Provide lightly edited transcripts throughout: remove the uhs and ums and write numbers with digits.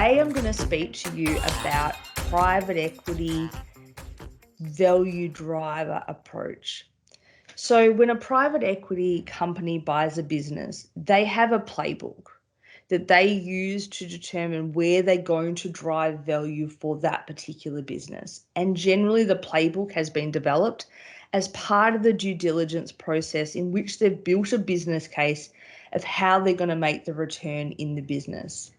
Today I'm going to speak to you about private equity value driver approach. So when a private equity company buys a business, they have a playbook that they use to determine where they're going to drive value for that particular business. And generally the playbook has been developed as part of the due diligence process in which they've built a business case of how they're going to make the return in the business.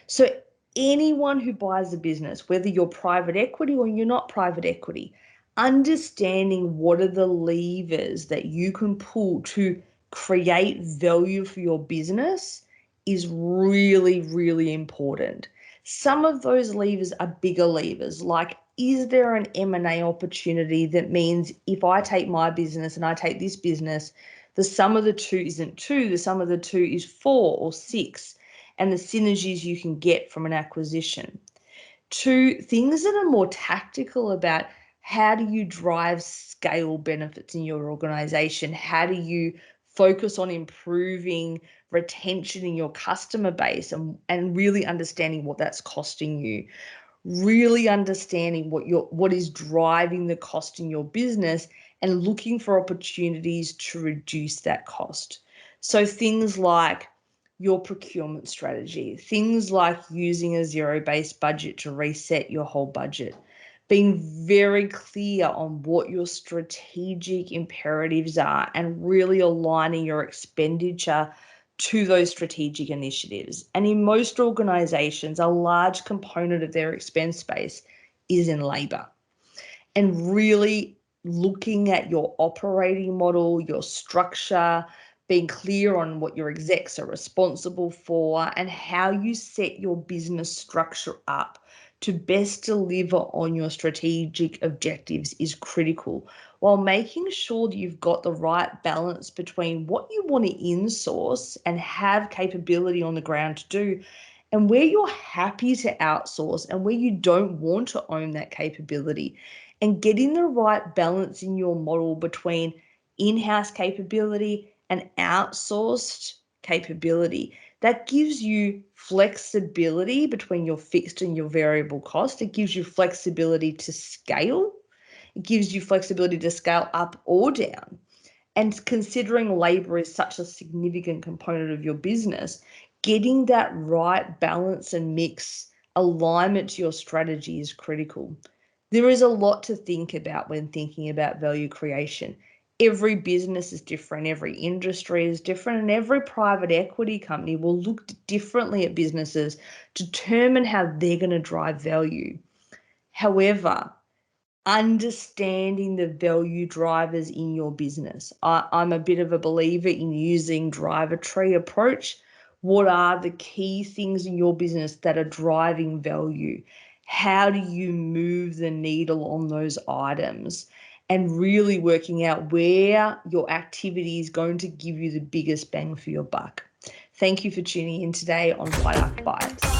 So anyone who buys a business, whether you're private equity or you're not private equity, understanding what are the levers that you can pull to create value for your business is really, really important. Some of those levers are bigger levers, like is there an M&A opportunity that means if I take my business and I take this business, the sum of the two isn't 2, the sum of the two is 4 or 6, and the synergies you can get from an acquisition. 2, things that are more tactical about how do you drive scale benefits in your organization? How do you focus on improving retention in your customer base and really understanding what that's costing you? Really understanding what is driving the cost in your business and looking for opportunities to reduce that cost. So things like your procurement strategy, things like using a zero-based budget to reset your whole budget, being very clear on what your strategic imperatives are and really aligning your expenditure to those strategic initiatives. And in most organizations, a large component of their expense base is in labor. And really looking at your operating model, your structure, being clear on what your execs are responsible for and how you set your business structure up to best deliver on your strategic objectives is critical, while making sure that you've got the right balance between what you want to insource and have capability on the ground to do, and where you're happy to outsource and where you don't want to own that capability, and getting the right balance in your model between in-house capability and outsourced capability. That gives you flexibility between your fixed and your variable cost. It gives you flexibility to scale. It gives you flexibility to scale up or down. And considering labor is such a significant component of your business, getting that right balance and mix alignment to your strategy is critical. There is a lot to think about when thinking about value creation. Every business is different, every industry is different, and every private equity company will look differently at businesses to determine how they're going to drive value. However, understanding the value drivers in your business. I'm a bit of a believer in using driver tree approach. What are the key things in your business that are driving value? How do you move the needle on those items? And really working out where your activity is going to give you the biggest bang for your buck. Thank you for tuning in today on Whiteark Bites.